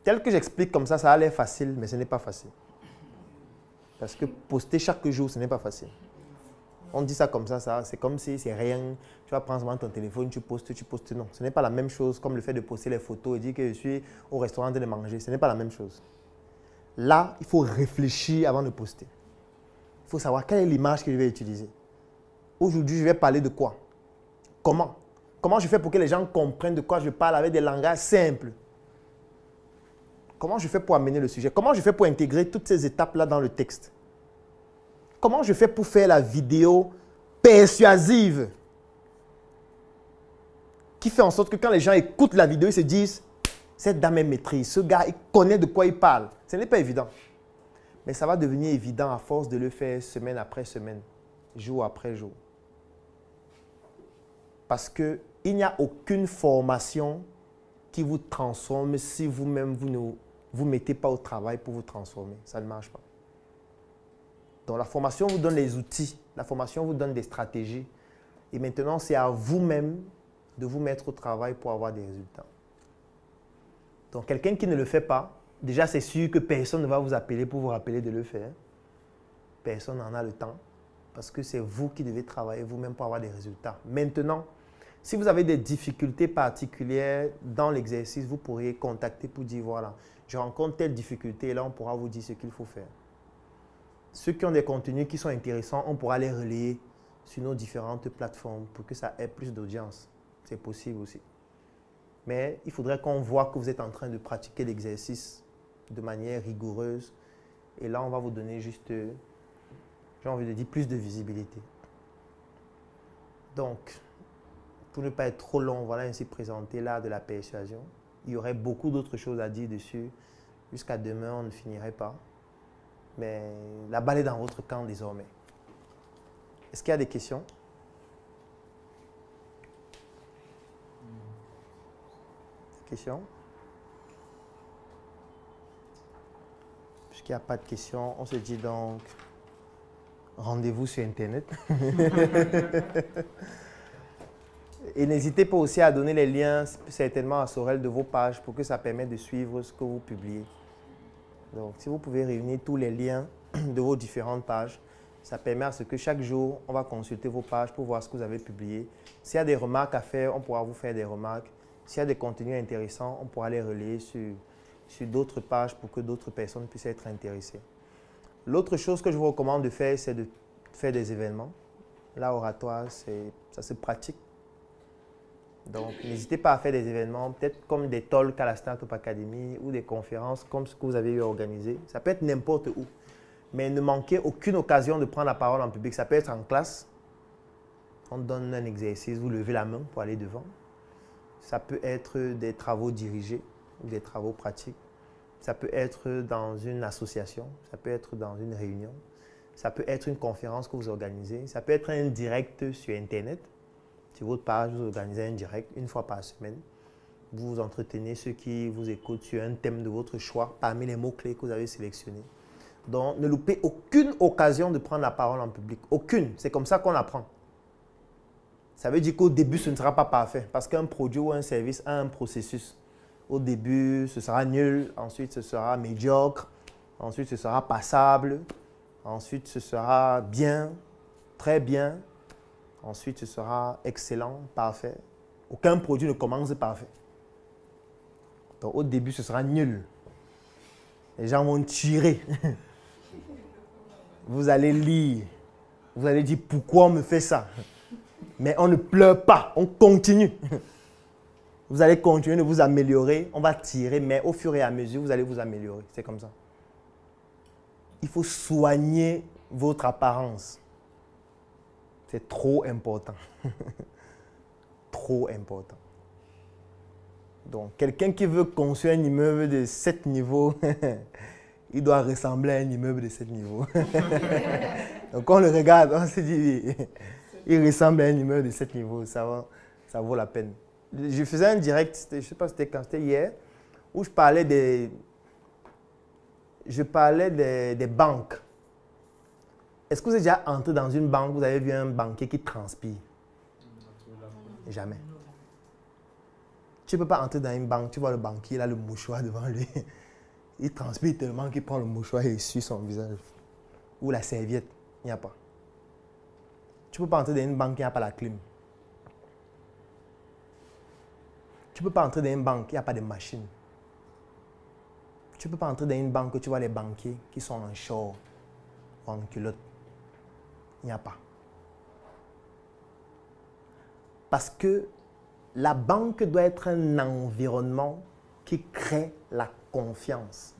Tel que j'explique comme ça a l'air facile, mais ce n'est pas facile. Parce que poster chaque jour, ce n'est pas facile. On dit ça comme ça c'est comme si c'est rien. Tu vas prendre ton téléphone, tu postes. Non, ce n'est pas la même chose comme le fait de poster les photos et dire que je suis au restaurant en train de manger. Ce n'est pas la même chose. Là, il faut réfléchir avant de poster. Il faut savoir quelle est l'image que je vais utiliser. Aujourd'hui, je vais parler de quoi? Comment? Comment je fais pour que les gens comprennent de quoi je parle avec des langages simples? Comment je fais pour amener le sujet? Comment je fais pour intégrer toutes ces étapes-là dans le texte? Comment je fais pour faire la vidéo persuasive qui fait en sorte que quand les gens écoutent la vidéo, ils se disent « Cette dame est maîtrise, ce gars, il connaît de quoi il parle. » Ce n'est pas évident. Mais ça va devenir évident à force de le faire semaine après semaine, jour après jour. Parce qu'il n'y a aucune formation qui vous transforme si vous-même vous ne vous mettez pas au travail pour vous transformer. Ça ne marche pas. Donc la formation vous donne les outils, la formation vous donne des stratégies. Et maintenant, c'est à vous-même de vous mettre au travail pour avoir des résultats. Donc quelqu'un qui ne le fait pas, déjà c'est sûr que personne ne va vous appeler pour vous rappeler de le faire. Personne n'en a le temps parce que c'est vous qui devez travailler vous-même pour avoir des résultats. Maintenant, si vous avez des difficultés particulières dans l'exercice, vous pourriez contacter pour dire voilà, je rencontre telle difficulté et là on pourra vous dire ce qu'il faut faire. Ceux qui ont des contenus qui sont intéressants, on pourra les relayer sur nos différentes plateformes pour que ça ait plus d'audience. C'est possible aussi. Mais il faudrait qu'on voit que vous êtes en train de pratiquer l'exercice de manière rigoureuse. Et là, on va vous donner juste, j'ai envie de dire, plus de visibilité. Donc, pour ne pas être trop long, voilà ainsi présenté l'art de la persuasion. Il y aurait beaucoup d'autres choses à dire dessus. Jusqu'à demain, on ne finirait pas. Mais la balle est dans votre camp désormais. Est-ce qu'il y a des questions? Des questions? Puisqu'il n'y a pas de questions, on se dit donc rendez-vous sur Internet. Et n'hésitez pas aussi à donner les liens certainement à Sorel de vos pages pour que ça permette de suivre ce que vous publiez. Donc, si vous pouvez réunir tous les liens de vos différentes pages, ça permet à ce que chaque jour, on va consulter vos pages pour voir ce que vous avez publié. S'il y a des remarques à faire, on pourra vous faire des remarques. S'il y a des contenus intéressants, on pourra les relayer sur d'autres pages pour que d'autres personnes puissent être intéressées. L'autre chose que je vous recommande de faire, c'est de faire des événements. Là, oratoire, ça se pratique. Donc, n'hésitez pas à faire des événements, peut-être comme des talks à la Startup Academy ou des conférences comme ce que vous avez eu à organiser. Ça peut être n'importe où. Mais ne manquez aucune occasion de prendre la parole en public. Ça peut être en classe. On donne un exercice, vous levez la main pour aller devant. Ça peut être des travaux dirigés ou des travaux pratiques. Ça peut être dans une association. Ça peut être dans une réunion. Ça peut être une conférence que vous organisez. Ça peut être un direct sur Internet. Sur votre page, vous organisez un direct une fois par semaine. Vous vous entretenez ceux qui vous écoutent sur un thème de votre choix parmi les mots-clés que vous avez sélectionnés. Donc, ne loupez aucune occasion de prendre la parole en public. Aucune. C'est comme ça qu'on apprend. Ça veut dire qu'au début, ce ne sera pas parfait. Parce qu'un produit ou un service a un processus. Au début, ce sera nul. Ensuite, ce sera médiocre. Ensuite, ce sera passable. Ensuite, ce sera bien, très bien. Ensuite, ce sera excellent, parfait. Aucun produit ne commence parfait. Donc, au début, ce sera nul. Les gens vont tirer. Vous allez lire. Vous allez dire pourquoi on me fait ça. Mais on ne pleure pas, on continue. Vous allez continuer de vous améliorer. On va tirer, mais au fur et à mesure, vous allez vous améliorer. C'est comme ça. Il faut soigner votre apparence. C'est trop important. Trop important. Donc, quelqu'un qui veut construire un immeuble de 7 niveaux, il doit ressembler à un immeuble de 7 niveaux. Donc, on le regarde, on se dit, il ressemble à un immeuble de 7 niveaux, ça vaut la peine. Je faisais un direct, je ne sais pas si c'était quand, c'était hier, où je parlais des banques. Est-ce que vous êtes déjà entré dans une banque, vous avez vu un banquier qui transpire? Jamais. Tu ne peux pas entrer dans une banque, tu vois le banquier, il a le mouchoir devant lui. Il transpire tellement qu'il prend le mouchoir et il essuie son visage. Ou la serviette, il n'y a pas. Tu ne peux pas entrer dans une banque qui n'a pas la clim. Tu ne peux pas entrer dans une banque qui n'a pas de machine. Tu ne peux pas entrer dans une banque où tu vois les banquiers qui sont en short ou en culotte. Il n'y a pas. Parce que la banque doit être un environnement qui crée la confiance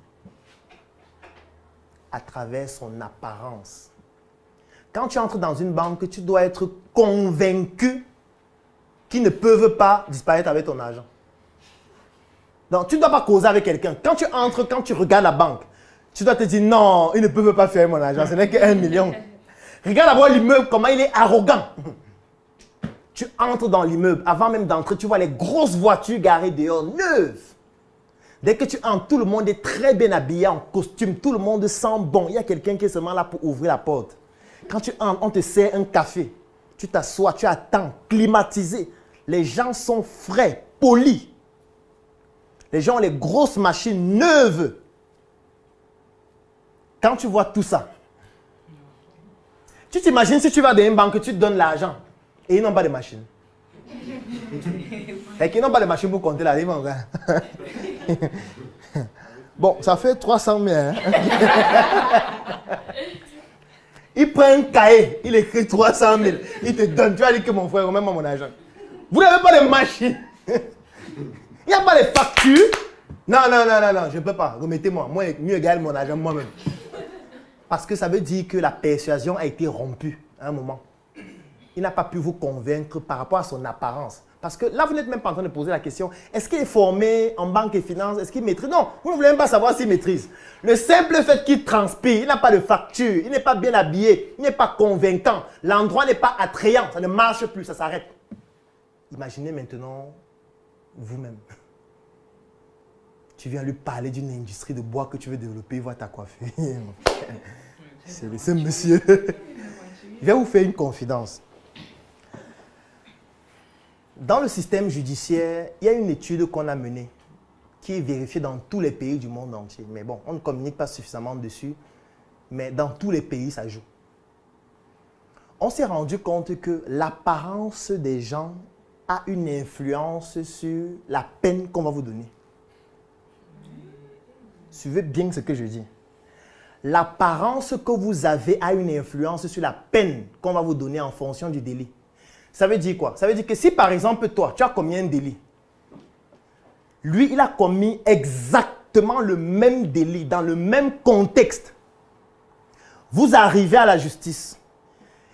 à travers son apparence. Quand tu entres dans une banque, tu dois être convaincu qu'ils ne peuvent pas disparaître avec ton argent. Donc, tu ne dois pas causer avec quelqu'un. Quand tu entres, quand tu regardes la banque, tu dois te dire non, ils ne peuvent pas faire mon argent, ce n'est que 1 million. Regarde d'abord l'immeuble, comment il est arrogant. Tu entres dans l'immeuble, avant même d'entrer, tu vois les grosses voitures garées dehors, neuves. Dès que tu entres, tout le monde est très bien habillé en costume, tout le monde sent bon. Il y a quelqu'un qui est seulement là pour ouvrir la porte. Quand tu entres, on te sert un café. Tu t'assois, tu attends, climatisé. Les gens sont frais, polis. Les gens ont les grosses machines neuves. Quand tu vois tout ça, tu t'imagines si tu vas dans une banque, tu te donnes l'argent et ils n'ont pas de machine. Et qu'ils n'ont pas de machine pour compter la livre. Bon, ça fait 300 000. Hein? Il prend un cahier, il écrit 300 000. Il te donne. Tu vas dire que mon frère, remets-moi mon argent. Vous n'avez pas de machine. Il n'y a pas de facture. Non, je ne peux pas. Remettez-moi. Moi, mieux égal mon argent moi-même. Parce que ça veut dire que la persuasion a été rompue à un moment. Il n'a pas pu vous convaincre par rapport à son apparence. Parce que là, vous n'êtes même pas en train de poser la question, est-ce qu'il est formé en banque et finance? Est-ce qu'il maîtrise? Non, vous ne voulez même pas savoir s'il maîtrise. Le simple fait qu'il transpire, il n'a pas de facture, il n'est pas bien habillé, il n'est pas convaincant, l'endroit n'est pas attrayant, ça ne marche plus, ça s'arrête. Imaginez maintenant vous-même. Tu viens lui parler d'une industrie de bois que tu veux développer, il va ta coiffure. C'est le seul monsieur. Il vient vous faire une confidence. Dans le système judiciaire, il y a une étude qu'on a menée qui est vérifiée dans tous les pays du monde entier. Mais bon, on ne communique pas suffisamment dessus, mais dans tous les pays, ça joue. On s'est rendu compte que l'apparence des gens a une influence sur la peine qu'on va vous donner. Suivez bien ce que je dis. L'apparence que vous avez a une influence sur la peine qu'on va vous donner en fonction du délit. Ça veut dire quoi? Ça veut dire que si par exemple toi, tu as commis un délit, lui, il a commis exactement le même délit dans le même contexte. Vous arrivez à la justice.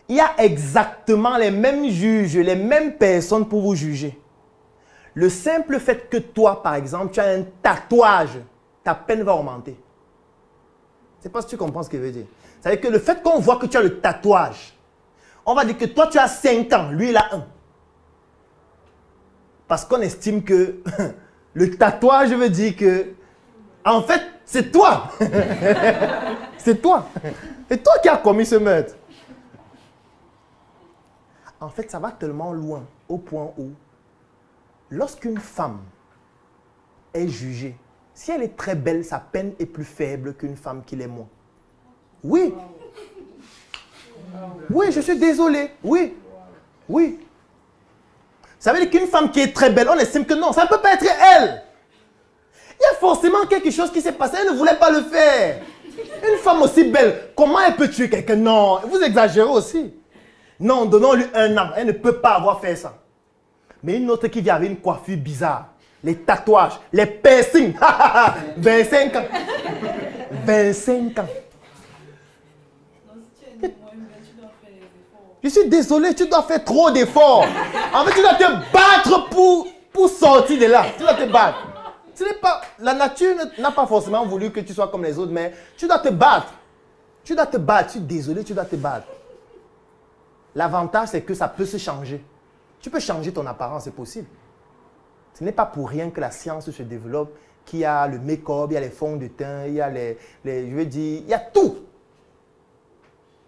Il y a exactement les mêmes juges, les mêmes personnes pour vous juger. Le simple fait que toi, par exemple, tu as un tatouage, ta peine va augmenter. Je ne sais pas si tu comprends ce que je veux dire. Ça veut dire que le fait qu'on voit que tu as le tatouage, on va dire que toi, tu as 5 ans, lui, il a 1. Parce qu'on estime que le tatouage veut dire que, en fait, c'est toi. C'est toi. C'est toi qui as commis ce meurtre. En fait, ça va tellement loin au point où, lorsqu'une femme est jugée, si elle est très belle, sa peine est plus faible qu'une femme qui l'est moins. Oui. Oui, je suis désolé. Oui. Oui. Ça veut dire qu'une femme qui est très belle, on estime que non, ça ne peut pas être elle. Il y a forcément quelque chose qui s'est passé, elle ne voulait pas le faire. Une femme aussi belle, comment elle peut tuer quelqu'un? Non, vous exagérez aussi. Non, donnons-lui 1 an, elle ne peut pas avoir fait ça. Mais une autre qui vient avec une coiffure bizarre, les tatouages, les piercings, 25 ans. 25 ans. Je suis désolé, tu dois faire trop d'efforts. En fait, tu dois te battre pour sortir de là. Tu dois te battre. Ce n'est pas, la nature n'a pas forcément voulu que tu sois comme les autres, mais tu dois te battre. Tu dois te battre. Je suis désolé, tu dois te battre. L'avantage, c'est que ça peut se changer. Tu peux changer ton apparence, c'est possible. Ce n'est pas pour rien que la science se développe, qu'il y a le make-up, il y a les fonds de teint, il y a je veux dire, il y a tout.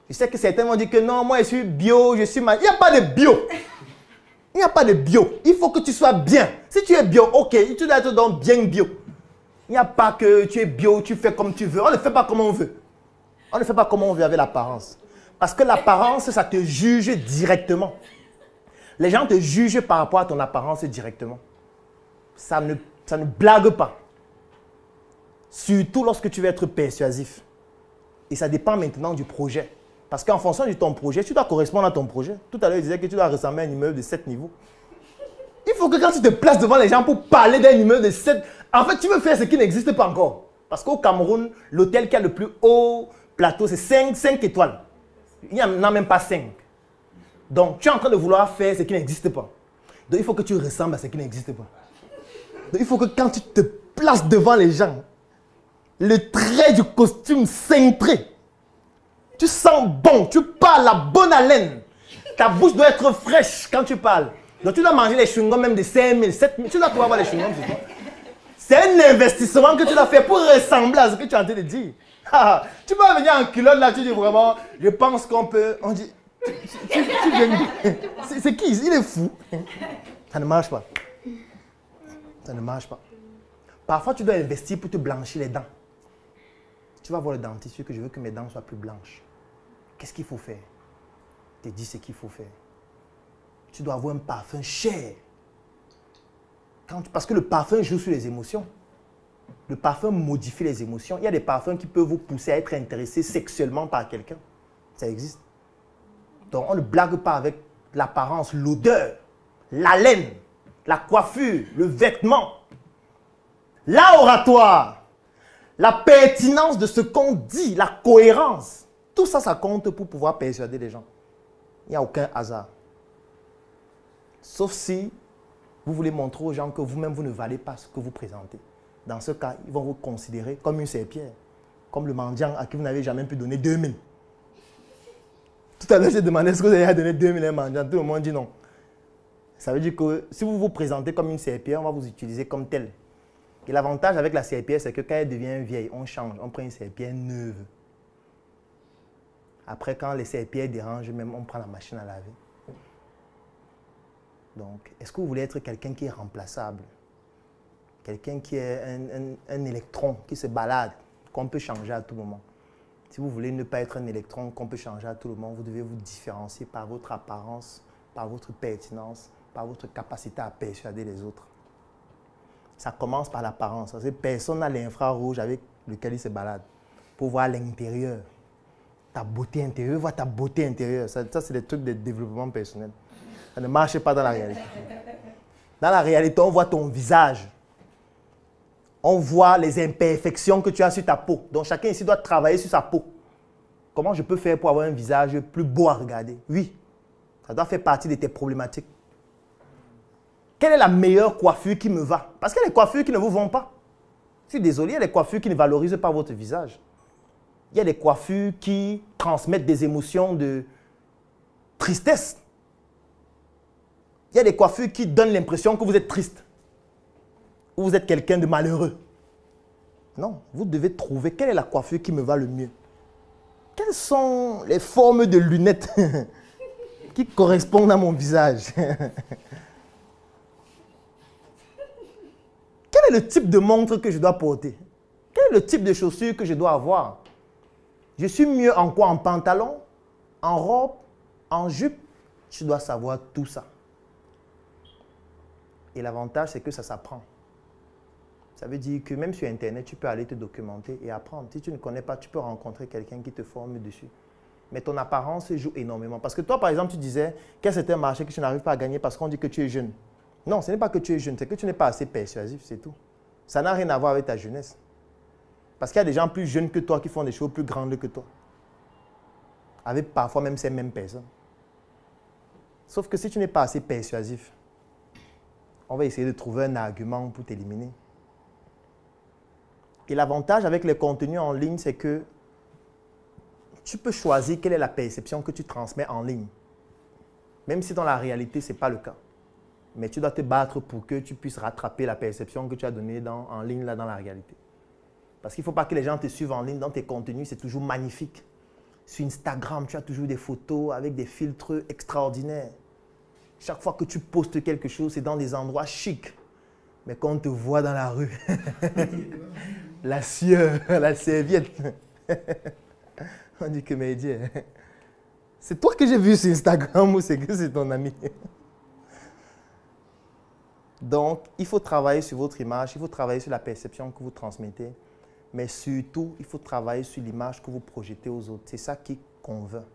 Je sais que certains vont dire que non, moi je suis bio, je suis mal. Il n'y a pas de bio. Il n'y a pas de bio. Il faut que tu sois bien. Si tu es bio, ok, tu dois être donc bien bio. Il n'y a pas que tu es bio, tu fais comme tu veux. On ne fait pas comme on veut. On ne fait pas comme on veut avec l'apparence. Parce que l'apparence, ça te juge directement. Les gens te jugent par rapport à ton apparence directement. Ça ne blague pas. Surtout lorsque tu veux être persuasif. Et ça dépend maintenant du projet. Parce qu'en fonction de ton projet, tu dois correspondre à ton projet. Tout à l'heure, il disait que tu dois ressembler à un immeuble de 7 niveaux. Il faut que quand tu te places devant les gens pour parler d'un immeuble de 7... En fait, tu veux faire ce qui n'existe pas encore. Parce qu'au Cameroun, l'hôtel qui a le plus haut plateau, c'est 5 étoiles. Il n'y en a même pas 5. Donc, tu es en train de vouloir faire ce qui n'existe pas. Donc, il faut que tu ressembles à ce qui n'existe pas. Donc, il faut que quand tu te places devant les gens, le trait du costume cintré, tu sens bon, tu parles la bonne haleine. Ta bouche doit être fraîche quand tu parles. Donc, tu dois manger les chewing-gums même de 5 000, 7 000. Tu dois pouvoir avoir les chewing-gums sur toi. C'est un investissement que tu dois faire pour ressembler à ce que tu es en train de dire. Tu peux venir en culotte là, tu dis vraiment, je pense qu'on peut... On dit, tu viens... C'est qui? Il est fou. Ça ne marche pas. Ça ne marche pas. Parfois, tu dois investir pour te blanchir les dents. Tu vas voir le dentiste, que je veux que mes dents soient plus blanches. Qu'est-ce qu'il faut faire? Je te dis ce qu'il faut faire. Tu dois avoir un parfum cher. Parce que le parfum joue sur les émotions. Le parfum modifie les émotions. Il y a des parfums qui peuvent vous pousser à être intéressé sexuellement par quelqu'un. Ça existe. Donc, on ne blague pas avec l'apparence, l'odeur, l'haleine, la coiffure, le vêtement, l'oratoire, la pertinence de ce qu'on dit, la cohérence. Tout ça, ça compte pour pouvoir persuader les gens. Il n'y a aucun hasard. Sauf si vous voulez montrer aux gens que vous-même, vous ne valez pas ce que vous présentez. Dans ce cas, ils vont vous considérer comme une serpillère, comme le mendiant à qui vous n'avez jamais pu donner 2000. Tout à l'heure, j'ai demandé est-ce que vous avez donné 2000 à un mendiant. Tout le monde dit non. Ça veut dire que si vous vous présentez comme une serpillère, on va vous utiliser comme tel. Et l'avantage avec la serpillère, c'est que quand elle devient vieille, on change, on prend une serpillère neuve. Après, quand les serpillères dérangent, même on prend la machine à laver. Donc, est-ce que vous voulez être quelqu'un qui est remplaçable? Quelqu'un qui est un électron, qui se balade, qu'on peut changer à tout moment. Si vous voulez ne pas être un électron qu'on peut changer à tout moment, vous devez vous différencier par votre apparence, par votre pertinence, par votre capacité à persuader les autres. Ça commence par l'apparence. Personne n'a l'infrarouge avec lequel il se balade pour voir l'intérieur. Ta beauté intérieure, voir ta beauté intérieure. Ça c'est des trucs de développement personnel. Ça ne marche pas dans la réalité. Dans la réalité, on voit ton visage. On voit les imperfections que tu as sur ta peau. Donc, chacun ici doit travailler sur sa peau. Comment je peux faire pour avoir un visage plus beau à regarder? Oui, ça doit faire partie de tes problématiques. Quelle est la meilleure coiffure qui me va? Parce qu'il y a des coiffures qui ne vous vont pas. Je suis désolé, il y a des coiffures qui ne valorisent pas votre visage. Il y a des coiffures qui transmettent des émotions de tristesse. Il y a des coiffures qui donnent l'impression que vous êtes triste. Ou vous êtes quelqu'un de malheureux. Non, vous devez trouver quelle est la coiffure qui me va le mieux. Quelles sont les formes de lunettes qui correspondent à mon visage? Quel est le type de montre que je dois porter? Quel est le type de chaussures que je dois avoir? Je suis mieux en quoi? En pantalon? En robe? En jupe? Je dois savoir tout ça. Et l'avantage, c'est que ça s'apprend. Ça veut dire que même sur Internet, tu peux aller te documenter et apprendre. Si tu ne connais pas, tu peux rencontrer quelqu'un qui te forme dessus. Mais ton apparence joue énormément. Parce que toi, par exemple, tu disais que c'est un marché que tu n'arrives pas à gagner parce qu'on dit que tu es jeune. Non, ce n'est pas que tu es jeune, c'est que tu n'es pas assez persuasif, c'est tout. Ça n'a rien à voir avec ta jeunesse. Parce qu'il y a des gens plus jeunes que toi qui font des choses plus grandes que toi. Avec parfois même ces mêmes personnes. Sauf que si tu n'es pas assez persuasif, on va essayer de trouver un argument pour t'éliminer. Et l'avantage avec les contenus en ligne, c'est que tu peux choisir quelle est la perception que tu transmets en ligne. Même si dans la réalité, ce n'est pas le cas. Mais tu dois te battre pour que tu puisses rattraper la perception que tu as donnée en ligne là, dans la réalité. Parce qu'il ne faut pas que les gens te suivent en ligne. Dans tes contenus, c'est toujours magnifique. Sur Instagram, tu as toujours des photos avec des filtres extraordinaires. Chaque fois que tu postes quelque chose, c'est dans des endroits chics. Mais quand on te voit dans la rue, la sueur, la serviette, on dit que mais Dieu, c'est toi que j'ai vu sur Instagram ou c'est que c'est ton ami? Donc, il faut travailler sur votre image, il faut travailler sur la perception que vous transmettez, mais surtout, il faut travailler sur l'image que vous projetez aux autres. C'est ça qui convainc.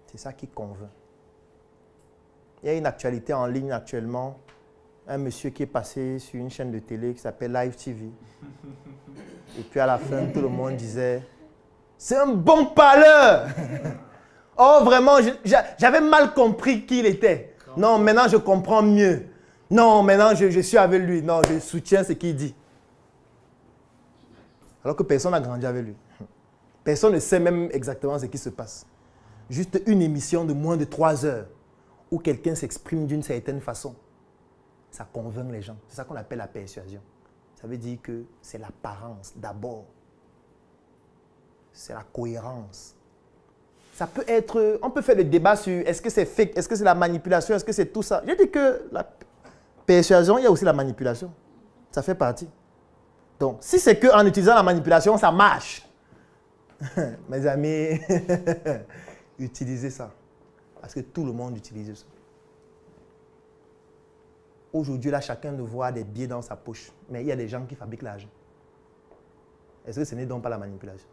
C'est ça qui convainc. Il y a une actualité en ligne actuellement, un monsieur qui est passé sur une chaîne de télé qui s'appelle Live TV. Et puis à la fin, tout le monde disait, c'est un bon parleur. Oh vraiment, j'avais mal compris qui il était. Non, maintenant je comprends mieux. Non, maintenant je suis avec lui. Non, je soutiens ce qu'il dit. Alors que personne n'a grandi avec lui. Personne ne sait même exactement ce qui se passe. Juste une émission de moins de 3 heures où quelqu'un s'exprime d'une certaine façon. Ça convainc les gens. C'est ça qu'on appelle la persuasion. Ça veut dire que c'est l'apparence d'abord. C'est la cohérence. Ça peut être... On peut faire le débat sur est-ce que c'est fake, est-ce que c'est la manipulation, est-ce que c'est tout ça. Je dis que la persuasion, il y a aussi la manipulation. Ça fait partie. Donc, si c'est qu'en utilisant la manipulation, ça marche. Mes amis, utilisez ça. Parce que tout le monde utilise ça. Aujourd'hui, là, chacun nous voit des billets dans sa poche. Mais il y a des gens qui fabriquent l'argent. Est-ce que ce n'est donc pas la manipulation?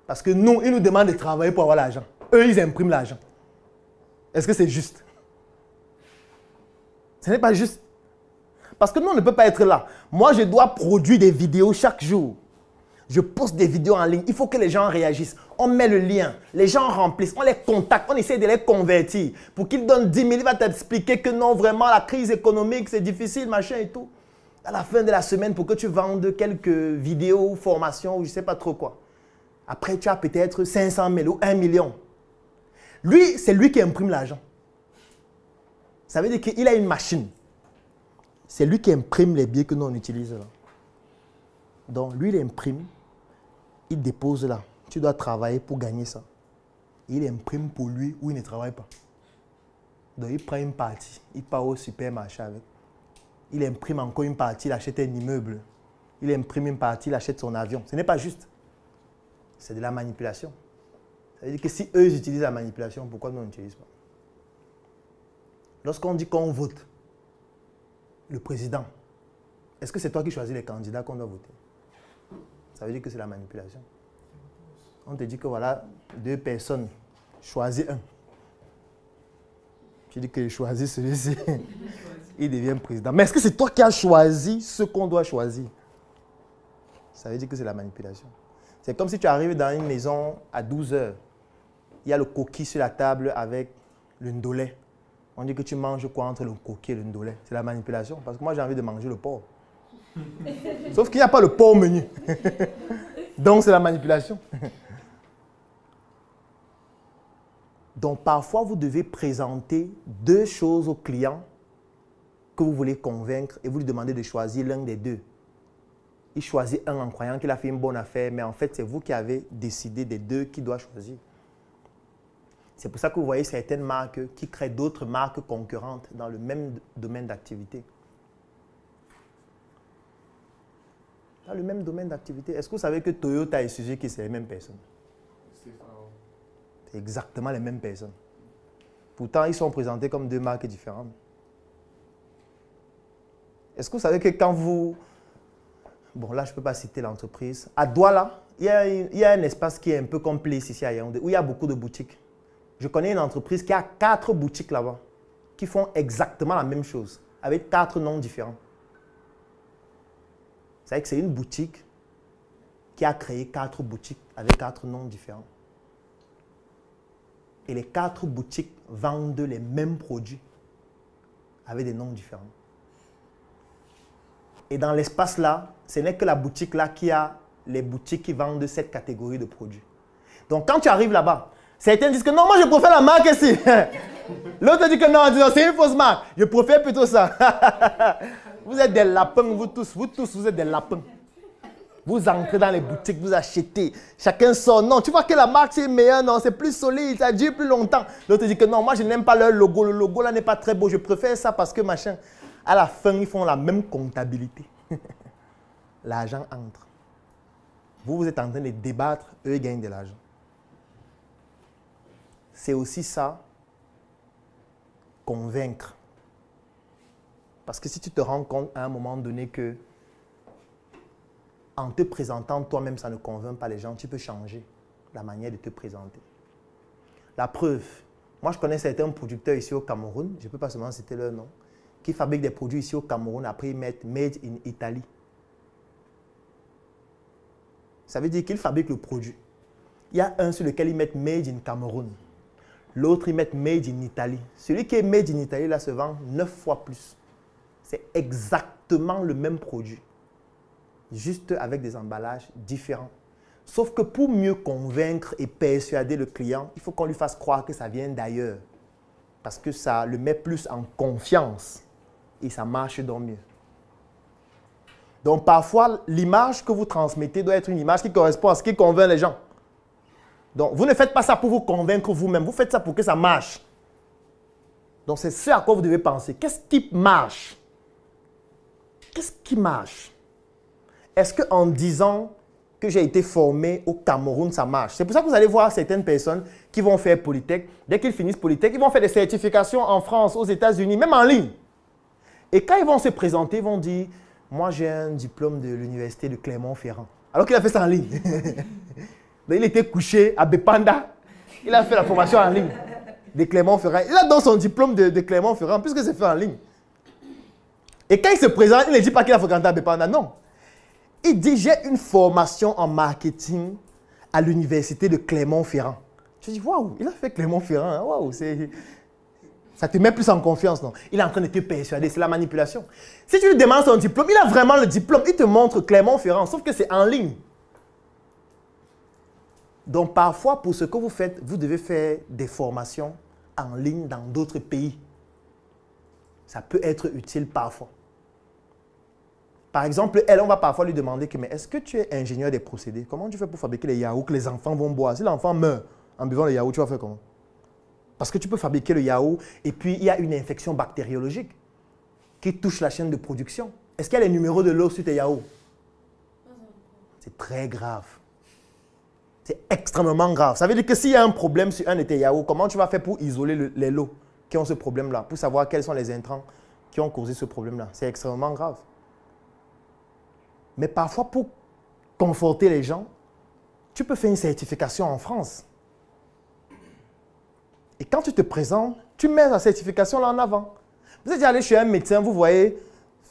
Parce que nous, ils nous demandent de travailler pour avoir l'argent. Eux, ils impriment l'argent. Est-ce que c'est juste? Ce n'est pas juste. Parce que nous, on ne peut pas être là. Moi, je dois produire des vidéos chaque jour. Je poste des vidéos en ligne. Il faut que les gens réagissent. On met le lien. Les gens remplissent. On les contacte. On essaie de les convertir. Pour qu'ils donnent 10 000, il va t'expliquer que non, vraiment, la crise économique, c'est difficile, machin et tout. À la fin de la semaine, pour que tu vendes quelques vidéos, formations, ou je ne sais pas trop quoi. Après, tu as peut-être 500 000 ou 1 million. Lui, c'est lui qui imprime l'argent. Ça veut dire qu'il a une machine. C'est lui qui imprime les billets que nous, on utilise là. Donc, lui, il imprime. Il dépose là. Tu dois travailler pour gagner ça. Il imprime pour lui ou il ne travaille pas. Donc, il prend une partie. Il part au supermarché avec. Il imprime encore une partie. Il achète un immeuble. Il imprime une partie. Il achète son avion. Ce n'est pas juste. C'est de la manipulation. Ça veut dire que si eux ils utilisent la manipulation, pourquoi nous on n'utilise pas? Lorsqu'on dit qu'on vote le président, est-ce que c'est toi qui choisis les candidats qu'on doit voter? Ça veut dire que c'est la manipulation. On te dit que voilà, 2 personnes, choisis un. Tu dis que je choisis celui-ci, il devient président. Mais est-ce que c'est toi qui as choisi ce qu'on doit choisir? Ça veut dire que c'est la manipulation. C'est comme si tu arrives dans une maison à 12 heures. Il y a le coquille sur la table avec le ndolé. On dit que tu manges quoi entre le coquille et le ndolé? C'est la manipulation. Parce que moi, j'ai envie de manger le porc. Sauf qu'il n'y a pas le porc au menu. Donc, c'est la manipulation. Donc, parfois, vous devez présenter 2 choses au client que vous voulez convaincre et vous lui demandez de choisir l'un des 2. Il choisit un en croyant qu'il a fait une bonne affaire, mais en fait, c'est vous qui avez décidé des 2 qui doit choisir. C'est pour ça que vous voyez certaines marques qui créent d'autres marques concurrentes dans le même domaine d'activité. Dans le même domaine d'activité. Est-ce que vous savez que Toyota et Suzuki, c'est les mêmes personnes? C'est exactement les mêmes personnes. Pourtant, ils sont présentés comme 2 marques différentes. Est-ce que vous savez que quand vous... Bon, là, je ne peux pas citer l'entreprise. À Douala, il y a un espace qui est un peu comme Place ici à Yaoundé, où il y a beaucoup de boutiques. Je connais une entreprise qui a 4 boutiques là-bas, qui font exactement la même chose, avec 4 noms différents. C'est-à-dire que c'est une boutique qui a créé 4 boutiques avec 4 noms différents. Et les 4 boutiques vendent les mêmes produits avec des noms différents. Et dans l'espace là, ce n'est que la boutique là qui a les boutiques qui vendent cette catégorie de produits. Donc quand tu arrives là-bas, certains disent que non, moi je préfère la marque ici. L'autre dit que non, c'est une fausse marque. Je préfère plutôt ça. Vous êtes des lapins, vous tous, vous êtes des lapins. Vous entrez dans les boutiques, vous achetez. Chacun sort. Non, tu vois que la marque c'est meilleur, non, c'est plus solide, ça dure plus longtemps. L'autre dit que non, moi je n'aime pas leur logo. Le logo là n'est pas très beau. Je préfère ça parce que machin. À la fin, ils font la même comptabilité. L'argent entre. Vous êtes en train de débattre, eux ils gagnent de l'argent. C'est aussi ça, convaincre. Parce que si tu te rends compte à un moment donné que en te présentant toi-même, ça ne convainc pas les gens, tu peux changer la manière de te présenter. La preuve, moi je connais certains producteurs ici au Cameroun, je ne peux pas seulement citer leur nom, qui fabriquent des produits ici au Cameroun, après ils mettent Made in Italy. Ça veut dire qu'ils fabriquent le produit. Il y a un sur lequel ils mettent Made in Cameroun. L'autre, ils mettent Made in Italy. Celui qui est Made in Italy, là, se vend 9 fois plus. C'est exactement le même produit. Juste avec des emballages différents. Sauf que pour mieux convaincre et persuader le client, il faut qu'on lui fasse croire que ça vient d'ailleurs. Parce que ça le met plus en confiance. Et ça marche donc mieux. Donc parfois, l'image que vous transmettez doit être une image qui correspond à ce qui convainc les gens. Donc vous ne faites pas ça pour vous convaincre vous-même, vous faites ça pour que ça marche. Donc c'est ce à quoi vous devez penser. Qu'est-ce qui marche? Qu'est-ce qui marche? Est-ce qu'en disant que j'ai été formé au Cameroun, ça marche? C'est pour ça que vous allez voir certaines personnes qui vont faire Polytech. Dès qu'ils finissent Polytech, ils vont faire des certifications en France, aux États-Unis, même en ligne. Et quand ils vont se présenter, ils vont dire, moi j'ai un diplôme de l'université de Clermont-Ferrand. Alors qu'il a fait ça en ligne. Il était couché à Bepanda. Il a fait la formation en ligne de Clermont-Ferrand. Il a donc son diplôme de Clermont-Ferrand puisque c'est fait en ligne. Et quand il se présente, il ne dit pas qu'il a fréquenté à Bepanda, non. Il dit, j'ai une formation en marketing à l'université de Clermont-Ferrand. Je dis, waouh, il a fait Clermont-Ferrand. Hein? Waouh, ça te met plus en confiance, non? Il est en train de te persuader, c'est la manipulation. Si tu lui demandes son diplôme, il a vraiment le diplôme. Il te montre Clermont-Ferrand, sauf que c'est en ligne. Donc parfois, pour ce que vous faites, vous devez faire des formations en ligne dans d'autres pays. Ça peut être utile parfois. Par exemple, elle, on va parfois lui demander que, mais est-ce que tu es ingénieur des procédés? Comment tu fais pour fabriquer les yaourts que les enfants vont boire? Si l'enfant meurt en buvant le yaourt, tu vas faire comment? Parce que tu peux fabriquer le yaourt et puis il y a une infection bactériologique qui touche la chaîne de production. Est-ce qu'il y a les numéros de l'eau sur tes yaourts? C'est très grave. C'est extrêmement grave. Ça veut dire que s'il y a un problème sur un de tes yaourts, comment tu vas faire pour isoler les lots qui ont ce problème-là, pour savoir quels sont les intrants qui ont causé ce problème-là? C'est extrêmement grave. Mais parfois, pour conforter les gens, tu peux faire une certification en France. Et quand tu te présentes, tu mets la certification là en avant. Vous êtes allé chez un médecin, vous voyez,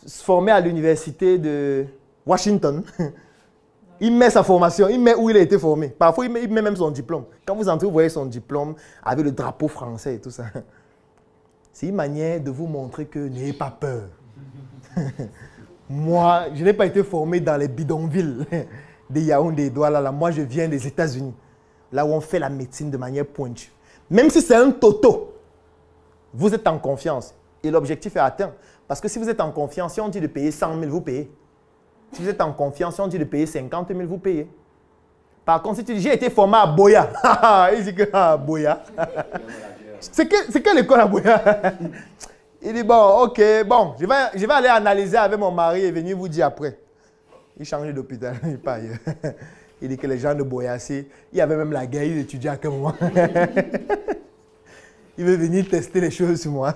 se former à l'université de Washington. Il met sa formation, il met où il a été formé. Parfois, il met même son diplôme. Quand vous entrez, vous voyez son diplôme avec le drapeau français et tout ça. C'est une manière de vous montrer que n'ayez pas peur. Moi, je n'ai pas été formé dans les bidonvilles des Yaoundé, Douala. Là. Moi, je viens des États-Unis, là où on fait la médecine de manière pointue. Même si c'est un toto, vous êtes en confiance et l'objectif est atteint. Parce que si vous êtes en confiance, si on dit de payer 100 000, vous payez. Si vous êtes en confiance, si on dit de payer 50 000, vous payez. Par contre, si tu dis, j'ai été formé à Boya, il dit que Boya. C'est quelle école à Boya? Il dit, bon, ok, bon, je vais aller analyser avec mon mari et venir vous dire après. Il change d'hôpital, il part ailleurs. Il dit que les gens de Boyassé, il y avait même la guerre, il étudiait à quel moment. Il veut venir tester les choses sur moi.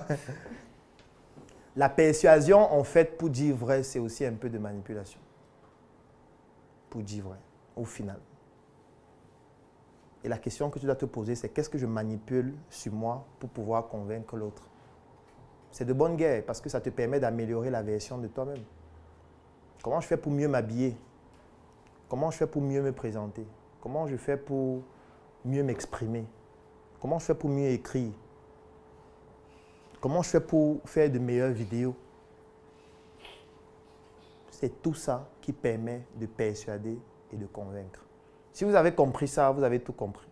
La persuasion, en fait, pour dire vrai, c'est aussi un peu de manipulation. Pour dire vrai, au final. Et la question que tu dois te poser, c'est qu'est-ce que je manipule sur moi pour pouvoir convaincre l'autre? C'est de bonne guerre parce que ça te permet d'améliorer la version de toi-même. Comment je fais pour mieux m'habiller? Comment je fais pour mieux me présenter? Comment je fais pour mieux m'exprimer? Comment je fais pour mieux écrire? Comment je fais pour faire de meilleures vidéos? C'est tout ça qui permet de persuader et de convaincre. Si vous avez compris ça, vous avez tout compris.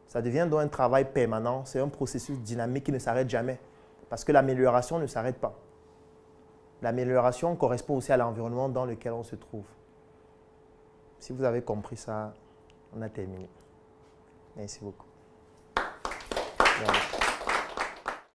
Ça devient donc un travail permanent, c'est un processus dynamique qui ne s'arrête jamais. Parce que l'amélioration ne s'arrête pas. L'amélioration correspond aussi à l'environnement dans lequel on se trouve. Si vous avez compris ça, on a terminé. Merci beaucoup. Voilà.